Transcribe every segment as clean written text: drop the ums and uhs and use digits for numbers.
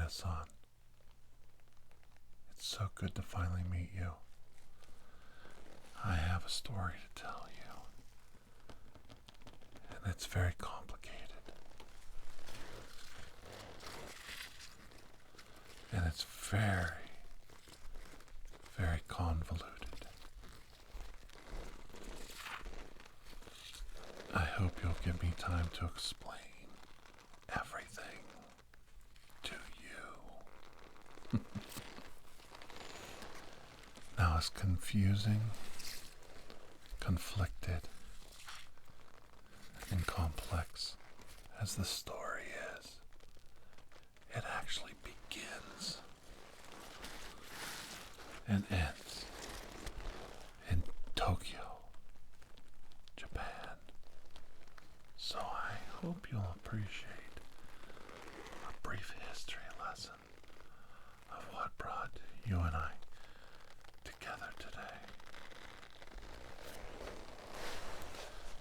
Son. It's so good to finally meet you. I have a story to tell you, and it's very complicated. And it's very, very convoluted. I hope you'll give me time to explain everything to you. Now, as confusing, conflicted, and complex as the story is, it actually begins and ends in Tokyo, Japan. So I hope you'll appreciate a brief history lesson of what brought you and I together today.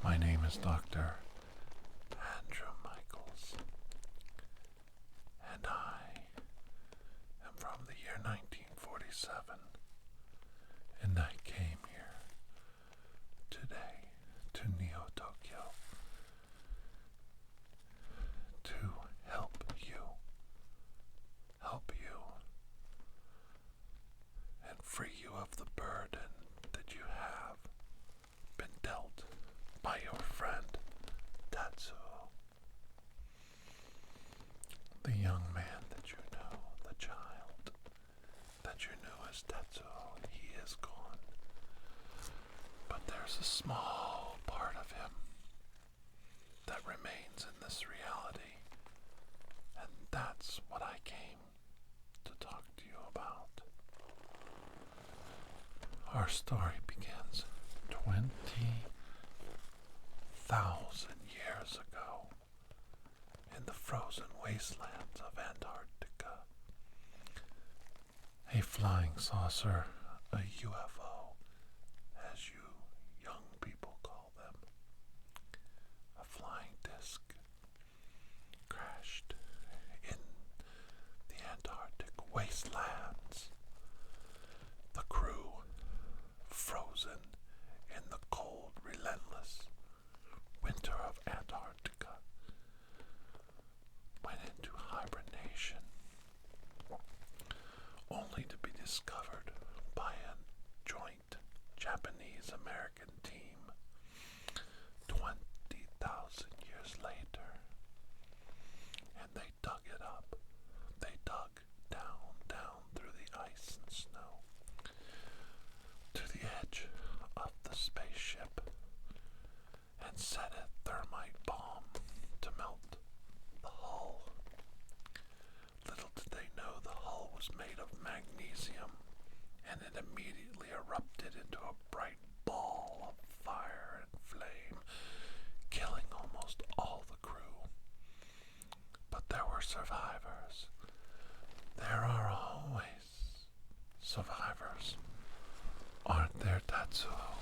My name is Dr. Andrew Michaels, and I am from the year 1947, and I came here today to Neo-Tokyo to help you, and free you of the burden that you have been dealt by your friend Tetsuo, the young man that you know, the child that you knew as Tetsuo. He is gone, but there's a small part of him that remains in this reality, and that's what I came to talk to you about. Our story begins 20,000 years ago in the frozen wastelands of Antarctica. A flying saucer, a UFO, as you young people call them, a flying disc, crashed in the Antarctic wastelands. The crew, frozen in the cold, relentless winter of Antarctica, went into hibernation, only to be discovered by a joint Japanese-American team 20,000 years later. And they dug it up. They dug down through the ice and snow to the edge of the spaceship and set a thermite bomb to melt the hull. Little did they know the hull was made of magnesium, and it immediately erupted into a bright ball of fire and flame, killing almost all the crew. But there were survivors. There are always survivors, aren't there, Tetsuo?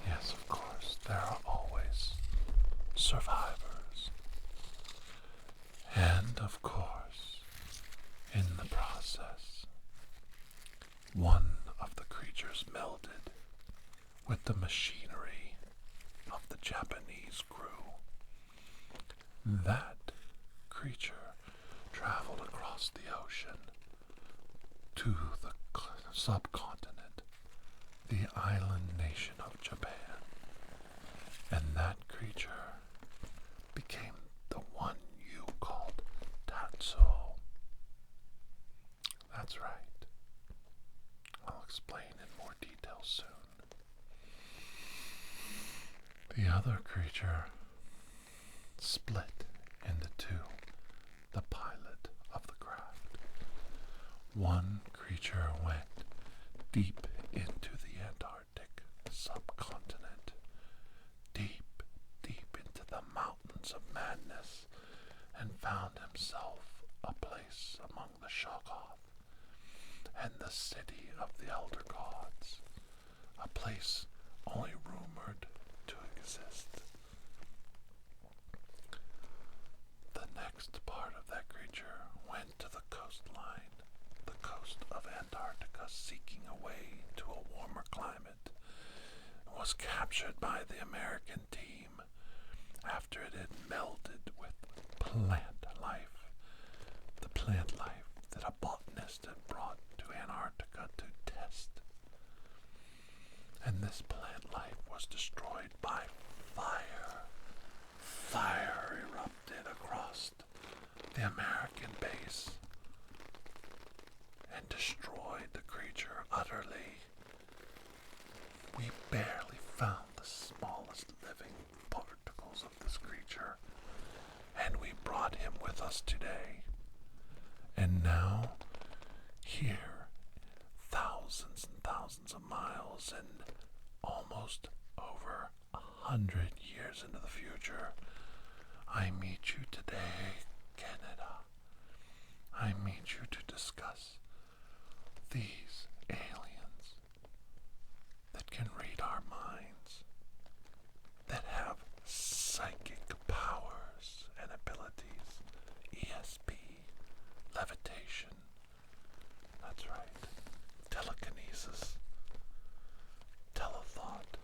Yes, of course, there are always survivors. And, of course, in the process, one of the creatures melded with the machinery of the Japanese crew. That creature traveled across the ocean to the subcontinent, the island nation of Japan, and that creature became the one you called Tetsuo. That's right. I'll explain in more detail soon. The other creature split into two, the pilot of the craft. One creature went deep into the Antarctic subcontinent, deep into the mountains of madness, and found himself a place among the Shoggoth and the city of the elder gods, a place only rumored to exist. The next part of that creature went went to the coastline, the coast of Antarctica, seeking a way to a warmer climate, and was captured by the American team after it had melded with plant life, the plant life that a botanist had brought to Antarctica to test. And this plant life was destroyed by fire. Fire erupted across the American base and destroyed the creature utterly. We barely found the smallest living particles of this creature, and we brought him with us today. And now, here, thousands and thousands of miles and almost over 100 years into the future, I meet you today, Kaneda. I meet you to discuss these aliens that can read our minds, that have psychic powers and abilities, ESP, levitation, that's right, telekinesis, telethought,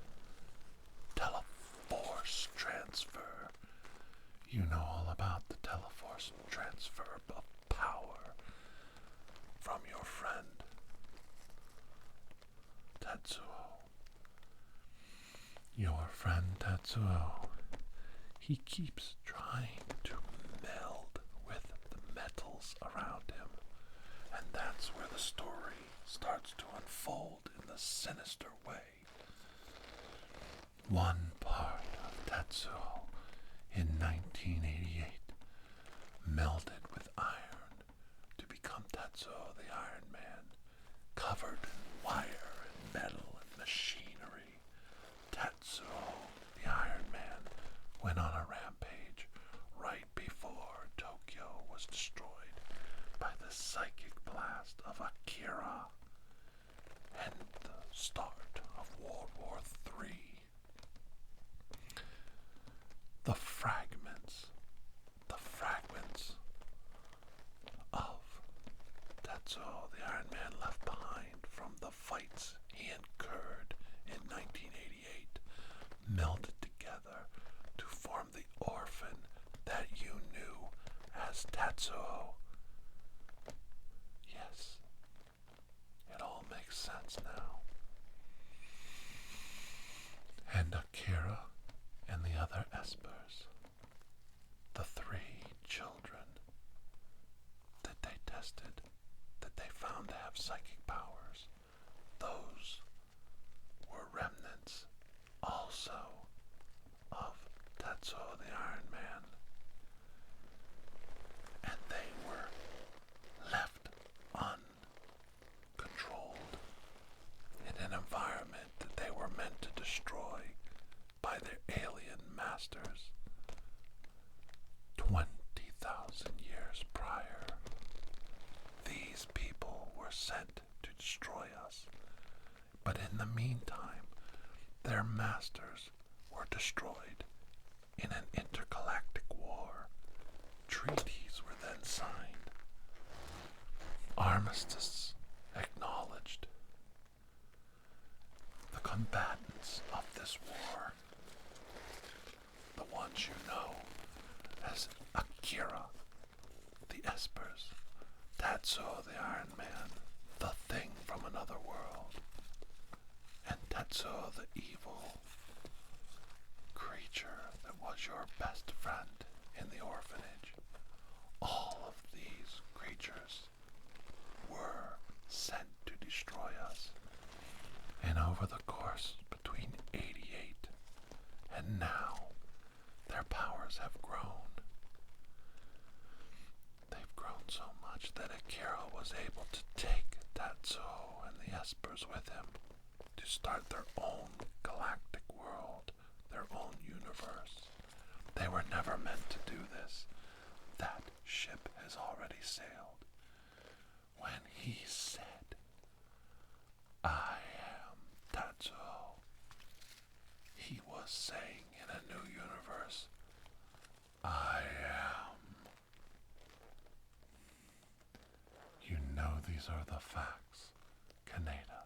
teleforce transfer. You know all about the teleforce transfer of power from your friend Tetsuo. Your friend Tetsuo, he keeps trying to meld with the metals around him, and that's where the story starts to unfold in the sinister way. One part of Tetsuo in 1988 melded with iron to become Tetsuo the Iron Man, covered in wire and metal and machinery. Tetsuo the Iron Man went on a rampage right before Tokyo was destroyed by the psychic blast of Akira and the start of World War III. The fragments of Tetsuo the Iron Man left behind from the fights he incurred in 1988 melded together to form the orphan that you knew as Tetsuo. Yes, it all makes sense now. And Akira and the other espers, the 3 children that they tested, that they found to have psychic powers, those were remnants also of Tetsuo the Iron Man. And they were left uncontrolled in an environment that they were meant to destroy by their alien masters 20,000 years prior. These people were sent to destroy us, but in the meantime, their masters were destroyed in an intergalactic war. Treaties were then signed, armistices acknowledged. The combatants of this war, the ones you know as Akira, the espers, Tetsuo the Iron Man, the thing from another world, and Tetsuo the evil creature that was your best friend in the orphanage. All of these creatures were sent to destroy us, and over the course between 88 and now, their powers have grown. They've grown so much that Akira was able to take Tetsuo and the espers with him to start their own galactic world, their own universe. They were never meant to do this. That ship has already sailed. When he said, "I am Tetsuo," he was saying in a new universe, "I am." These are the facts, Kaneda.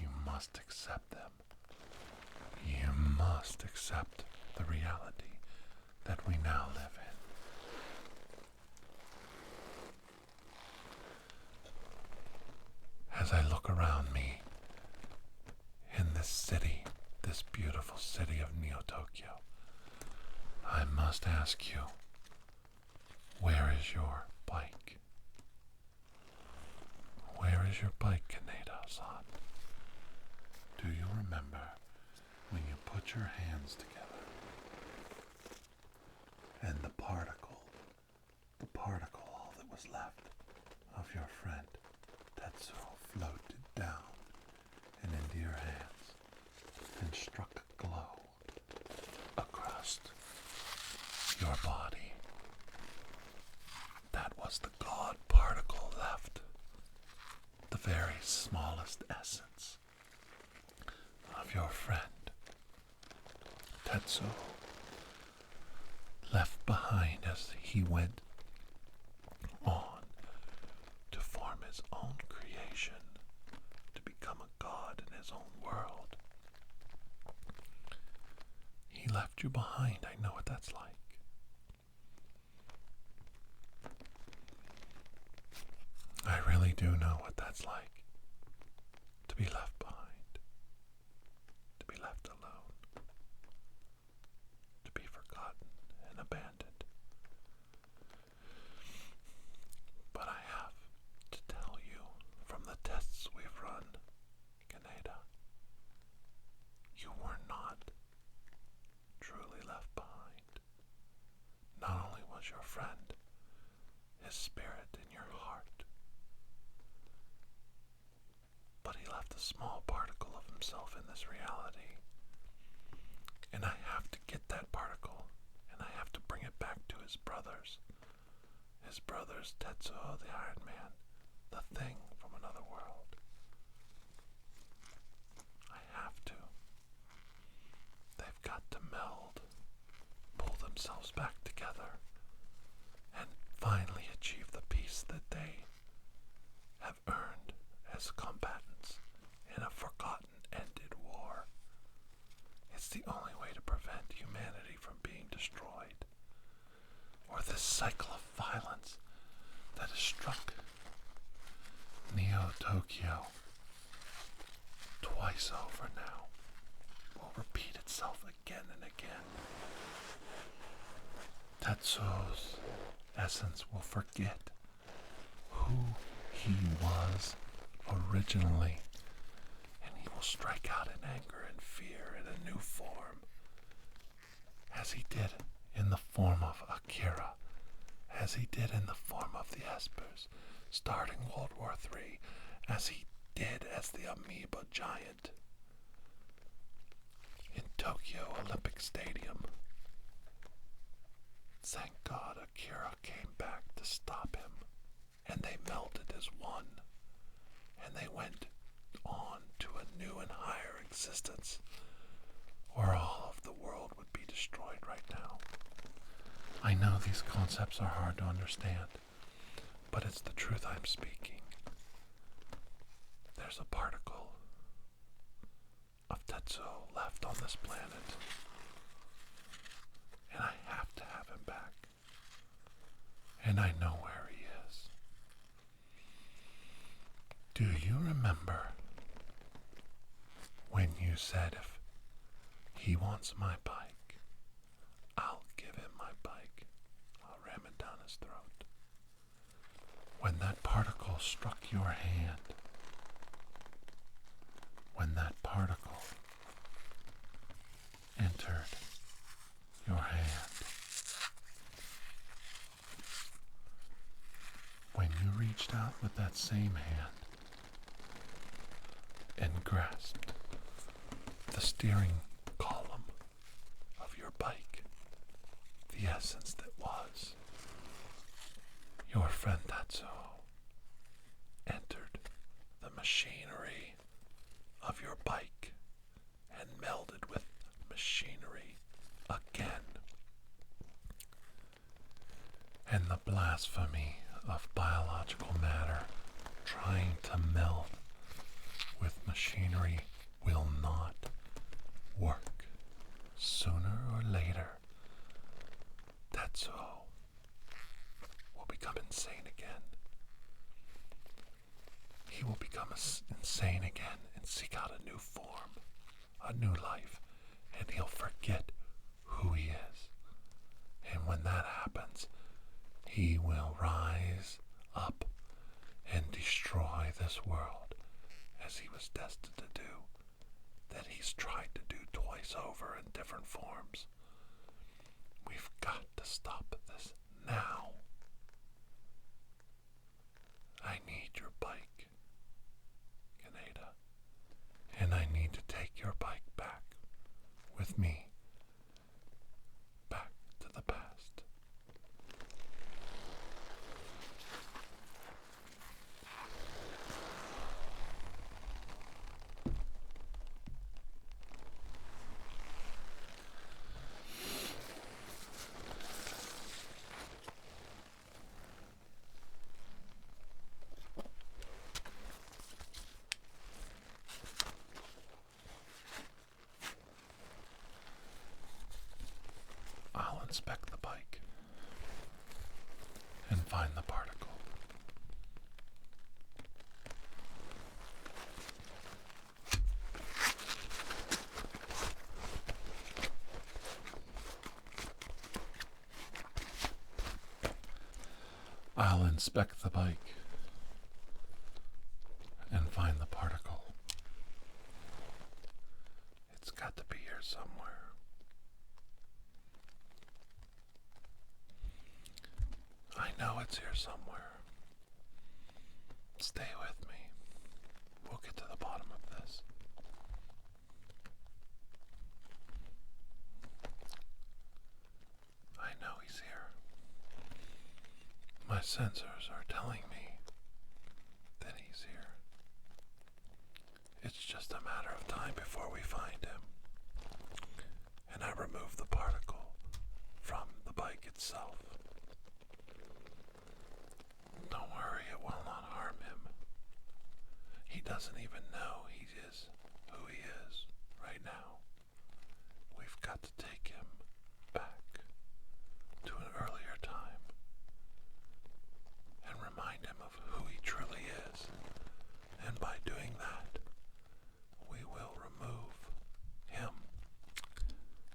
You must accept them. You must accept the reality that we now live in. As I look around me in this city, this beautiful city of Neo-Tokyo, I must ask you, where is your bike? Where is your bike, Kaneda-san? Do you remember when you put your hands together and the particle, all that was left of your friend Tetsuo floated down and into your hands and struck a glow across your body? That was the God particle left, the very smallest essence of your friend Tetsuo, left behind as he went on to form his own creation, to become a god in his own world. He left you behind. I know what that's like. I really do know what that's like, to be left behind, to be left alone, to be forgotten and abandoned. But I have to tell you, from the tests we've run, Kaneda, you were not truly left behind. Not only was your friend, his spirit in your heart, but he left a small particle of himself in this reality. And I have to get that particle, and I have to bring it back to his brothers. His brothers, Tetsuo, the Iron Man, the Thing from another world. I have to. They've got to meld, pull themselves back together, and finally achieve the peace that they have earned as combatants in a forgotten, ended war. It's the only way to prevent humanity from being destroyed, or this cycle of violence that has struck Neo-Tokyo twice over now will repeat itself again and again. Tetsuo's essence will forget who he was originally, and he will strike out in anger and fear in a new form, as he did in the form of Akira, as he did in the form of the espers, starting World War III, as he did as the amoeba giant in Tokyo Olympic Stadium. Thank God Akira came back to stop him, and they melded as one, and they went on to a new and higher existence, where all of the world would be destroyed right now. I know these concepts are hard to understand, but it's the truth I'm speaking. There's a particle of Tetsuo left on this planet, and I have to have him back. And I know where he is. Do you remember when you said, if he wants my bike, I'll give him my bike. I'll ram it down his throat. When that particle struck your hand, when that particle entered your hand, when you reached out with that same hand and grasped the steering column of your bike, the essence that was your friend Tetsuo entered the machinery of your bike and melded with machinery again. And the blasphemy of biological matter trying to meld with machinery will not work. Sooner or later, Tetsuo will become insane again. He will become insane again and seek out a new form, a new life, and he'll forget who he is. And when that happens, he will rise up and destroy this world as he was destined to do, that he's tried to do twice over in different forms. We've got to stop this now. I need your bike, Kaneda, and I need to take your bike back with me, back to the past. I'll inspect the bike and find the particle. I'll inspect the bike and find the particle. It's got to be here somewhere. I know it's here somewhere. Stay with me. We'll get to the bottom of this. I know he's here. My sensors are telling me that he's here. It's just a matter of time before we find him. And I remove the particle from the bike itself. Don't worry, it will not harm him. He doesn't even know he is who he is right now. We've got to take him back to an earlier time and remind him of who he truly is. And by doing that, we will remove him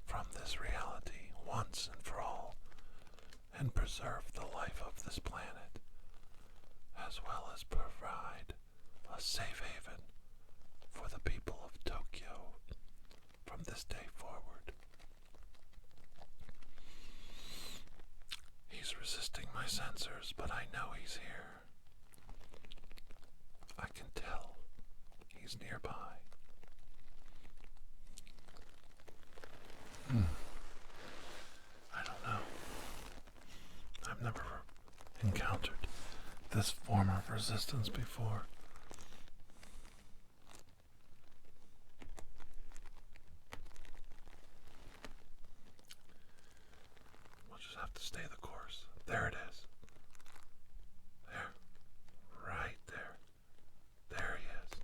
from this reality once and for all and preserve the life of this planet, as well as provide a safe haven for the people of Tokyo from this day forward. He's resisting my sensors, but I know he's here. I can tell he's nearby. I don't know. I've never encountered this form of resistance before. We'll just have to stay the course. There it is. There. Right there. There he is.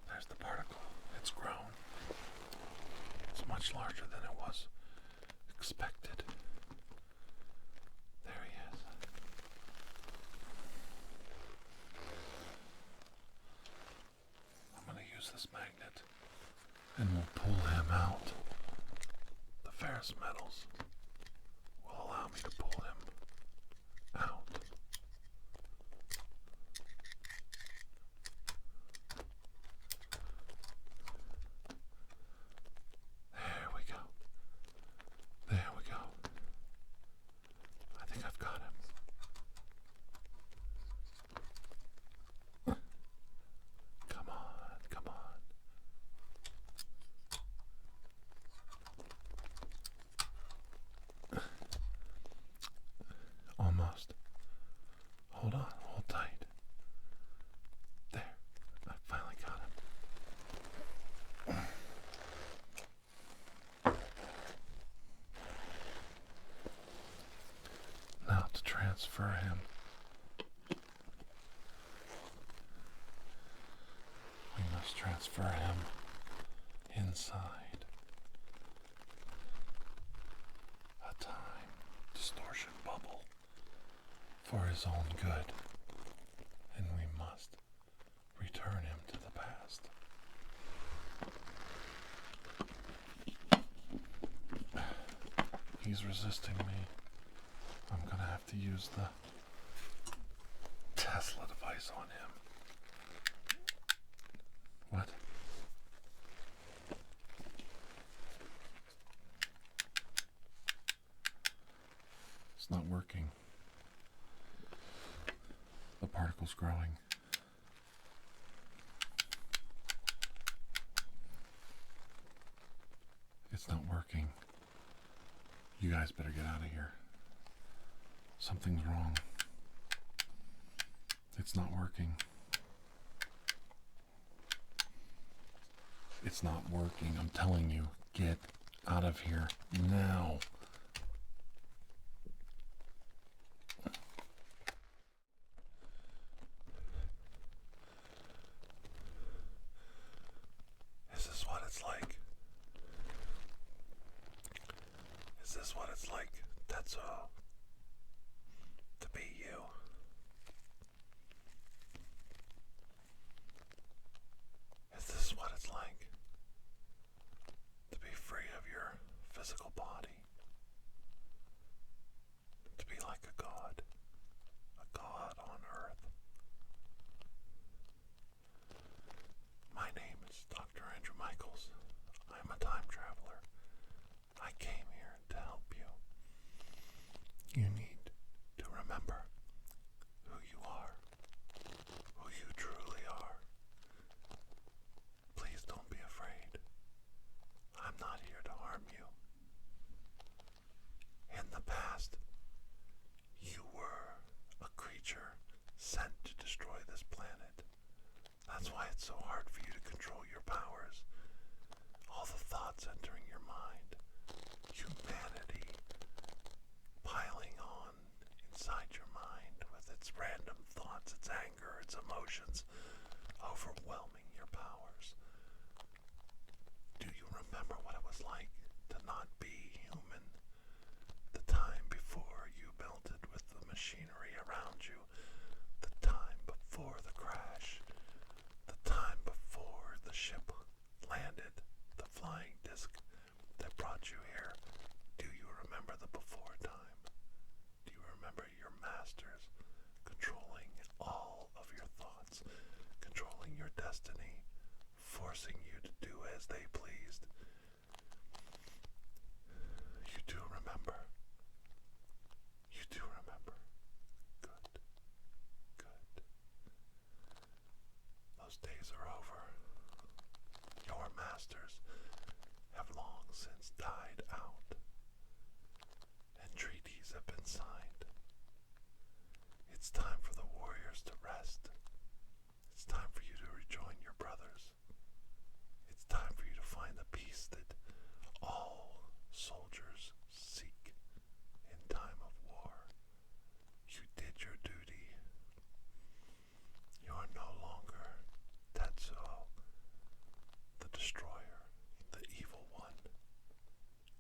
There's the particle. It's grown. It's much larger than it was expected. There he is. I'm going to use this magnet and we'll pull him out. The ferrous metals will allow me to pull him out. There we go. There we go. I think I've got him. Come on, come on. Almost. Hold on, hold tight. There, I finally got him. Now to transfer him Let's transfer him inside a time distortion bubble for his own good, and we must return him to the past. He's resisting me. I'm gonna have to use the Tesla device on him. What? It's not working. The particle's growing. It's not working. You guys better get out of here. Something's wrong. It's not working. It's not working. I'm telling you, get out of here now. Is this what it's like? Is this what it's like, Tetsuo, to be you? Is this what it's like to be free of your physical body? To be like a god on earth? My name is Dr. Andrew Michaels. I'm a time traveler. I came here to help you. You need to remember who you are, who you truly are. Please don't be afraid. I'm not here to harm you. In the past, you were a creature sent to destroy this planet. That's why it's so hard for you to control your powers. All the thoughts entering your mind, humanity piling on inside your mind with its random thoughts, its anger, its emotions, overwhelming your powers. Do you remember what it was like to not be human? The time before you melted with the machinery around you, the time before the crash, the time before the ship landed, the flying disc that brought you here. Do you remember the before time? Do you remember your masters controlling all of your thoughts, controlling your destiny, forcing you to do as they pleased? You do remember. You do remember. Good. Good. Those days are over. Your masters have long since died out, and treaties have been signed. It's time for the warriors to rest. It's time for you to rejoin your brothers. It's time for you to find the peace that all soldiers seek in time of war. You did your duty. You are no longer Tetsuo, the destroyer, the evil one.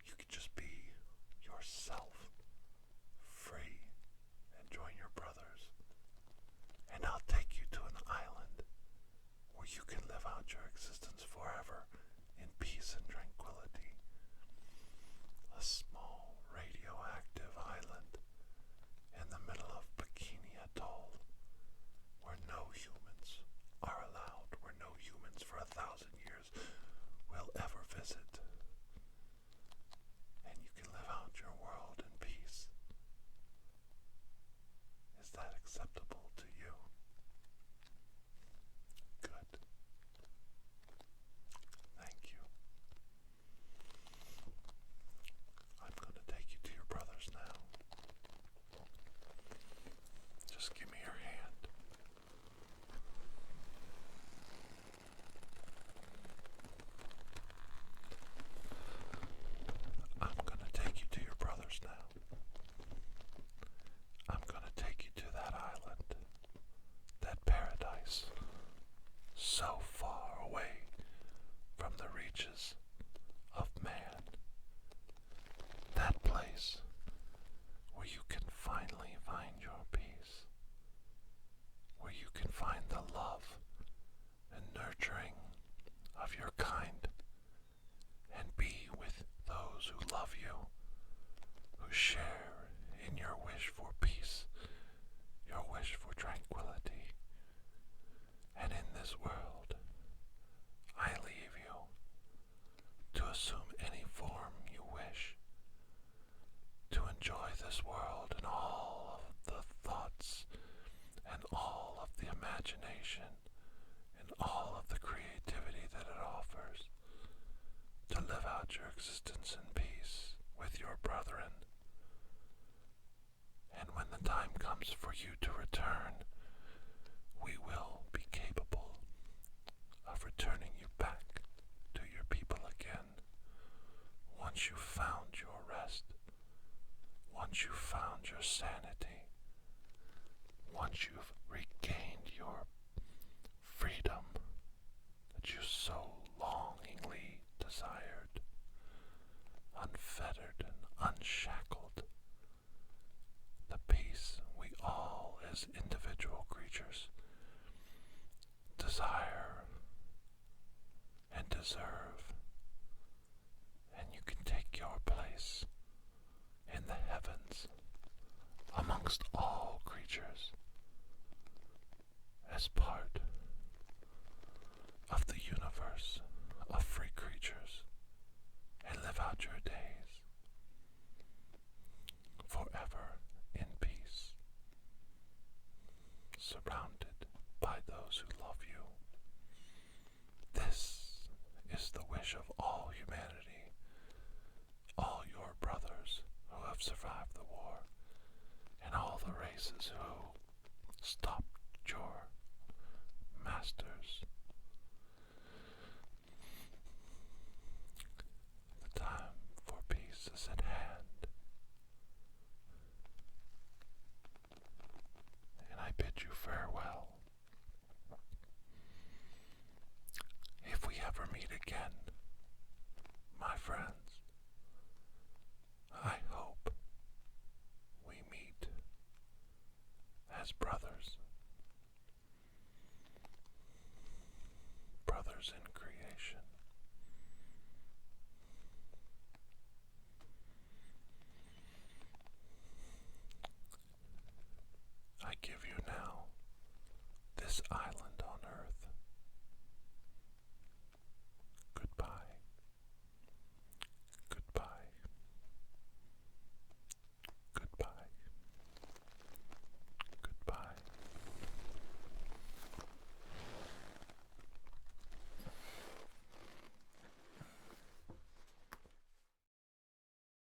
You can just be yourself, free, and join your brothers. And I'll take you to an island where you can live out your existence forever in peace and tranquility. A small radioactive island in the middle of Bikini Atoll, where no humans are allowed, where no humans for 1,000 years will ever visit. And you can live out your world in peace. Is that acceptable to you? Good. Thank you. I'm going to take you to your brothers now. Just give me your hand. I'm going to take you to your brothers now. I'm going to take you to that island, that paradise, so far away from the reaches of man. That place where you can finally find your peace, where you can find the love and nurturing of your kind, and be with those who love you, who share in your wish for peace, your wish for tranquility. And in this world, I leave you to assume any form you wish, to enjoy this world and all of the thoughts and all of the imagination and all of the creativity that it offers, to live out your existence in peace with your brethren. And when the time comes for you to return, we will be capable of returning you back to your people again. Once you've found your rest, once you've found your sanity, once you've regained your freedom that you so longingly desired, unfettered and unshackled, the peace we all as individual creatures desire and deserve, and you can take your place in the heavens amongst all creatures as part of the universe of free creatures, and live out your days forever in peace, surrounded by those who love you. This is the wish of all humanity, all your brothers who have survived the war, and all the races who stopped your masters. The time for peace is at hand, and I bid you farewell. If we ever meet again, my friends, I hope we meet as brothers.